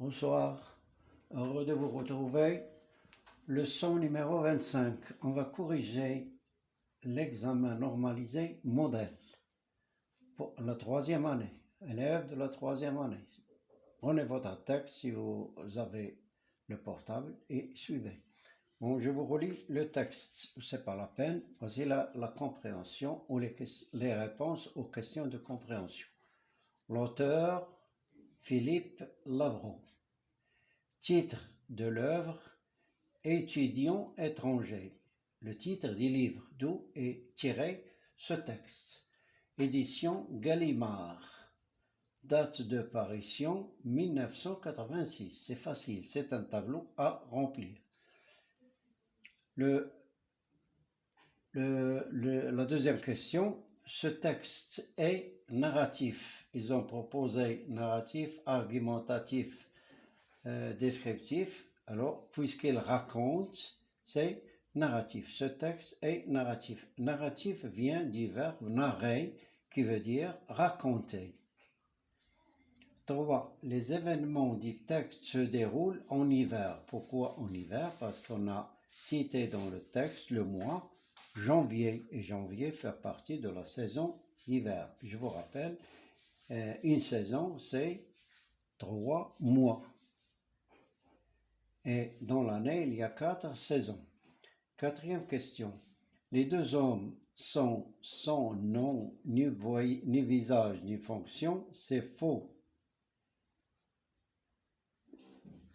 Bonsoir, heureux de vous retrouver. Leçon numéro 25. On va corriger l'examen normalisé modèle pour la troisième année, élèves de la troisième année. Prenez votre texte si vous avez le portable et suivez. Bon, je vous relis le texte, c'est pas la peine. Voici la compréhension ou les réponses aux questions de compréhension. L'auteur, Philippe Labro. Titre de l'œuvre, Étudiants étrangers. Le titre du livre d'où est tiré ce texte. Édition Gallimard. Date de parution 1986. C'est facile, c'est un tableau à remplir. La deuxième question, ce texte est narratif. Ils ont proposé narratif, argumentatif, descriptif. Alors, puisqu'il raconte, c'est narratif. Ce texte est narratif. Narratif vient du verbe narrer, qui veut dire raconter. 3. Les événements du texte se déroulent en hiver. Pourquoi en hiver? Parce qu'on a cité dans le texte le mois janvier. Et janvier fait partie de la saison d'hiver. Je vous rappelle, une saison, c'est 3 mois. Et dans l'année, il y a 4 saisons. Quatrième question. Les deux hommes sont sans nom, ni visage, ni fonction. C'est faux.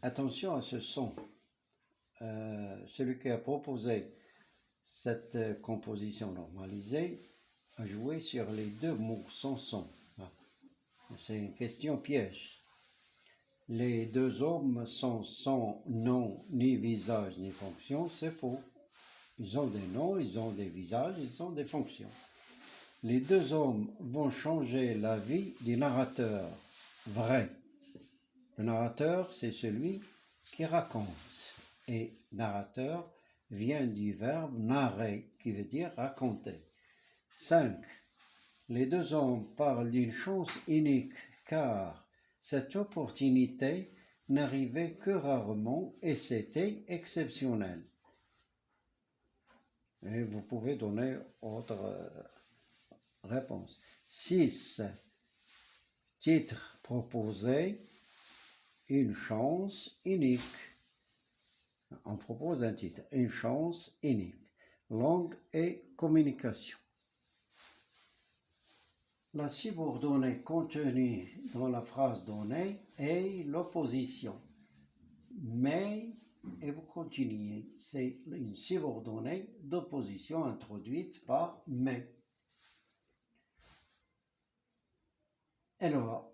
Attention à ce son. Celui qui a proposé cette composition normalisée a joué sur les deux mots sans son. C'est une question piège. Les deux hommes sont sans nom, ni visage, ni fonction. C'est faux. Ils ont des noms, ils ont des visages, ils ont des fonctions. Les deux hommes vont changer la vie du narrateur. Vrai. Le narrateur, c'est celui qui raconte. Et narrateur vient du verbe narrer, qui veut dire raconter. 5. Les deux hommes parlent d'une chance unique, car cette opportunité n'arrivait que rarement et c'était exceptionnel. Et vous pouvez donner autre réponse. 6. Titre proposé, une chance unique. On propose un titre, une chance unique. Langue et communication. La subordonnée contenue dans la phrase donnée est l'opposition. Mais, et vous continuez, c'est une subordonnée d'opposition introduite par mais. Alors,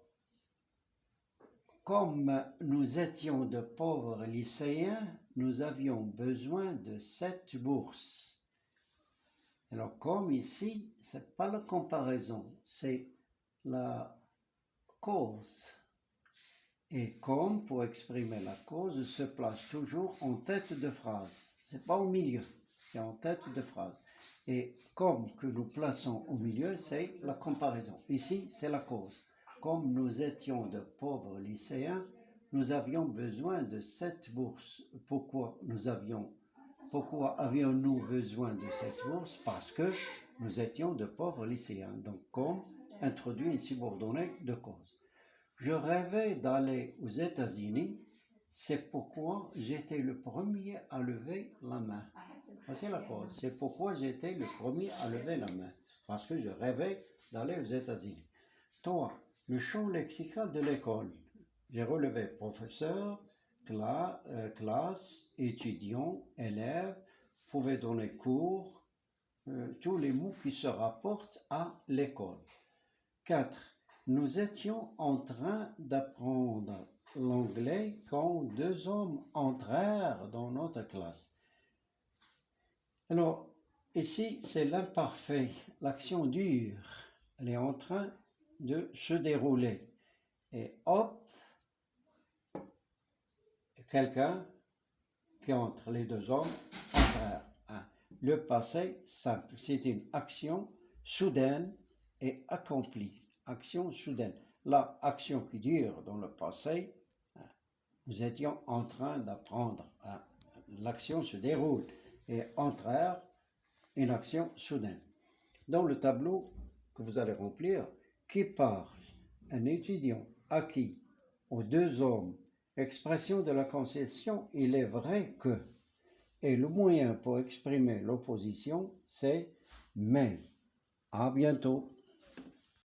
comme nous étions de pauvres lycéens, nous avions besoin de 7 bourses. Alors, comme ici, ce n'est pas la comparaison, c'est la cause. Et comme, pour exprimer la cause, se place toujours en tête de phrase. Ce n'est pas au milieu, c'est en tête de phrase. Et comme que nous plaçons au milieu, c'est la comparaison. Ici, c'est la cause. Comme nous étions de pauvres lycéens, nous avions besoin de 7 bourses. Pourquoi avions-nous besoin de cette bourse? Parce que nous étions de pauvres lycéens. Donc, comme introduit une subordonnée de cause. Je rêvais d'aller aux États-Unis, c'est pourquoi j'étais le premier à lever la main. C'est la cause. C'est pourquoi j'étais le premier à lever la main. Parce que je rêvais d'aller aux États-Unis. 3. Le champ lexical de l'école. J'ai relevé professeur, classe, étudiant, élève, pouvait donner cours, tous les mots qui se rapportent à l'école. 4. Nous étions en train d'apprendre l'anglais quand 2 hommes entrèrent dans notre classe. Alors, ici, c'est l'imparfait, l'action dure. Elle est en train de se dérouler. Et hop, quelqu'un qui entre, les 2 hommes entrèrent. Le passé simple, c'est une action soudaine et accomplie. Action soudaine. La action qui dure dans le passé, nous étions en train d'apprendre. L'action se déroule et entrèrent une action soudaine. Dans le tableau que vous allez remplir, qui parle un étudiant à qui, aux deux hommes, expression de la concession, il est vrai que, et le moyen pour exprimer l'opposition, c'est mais. À bientôt.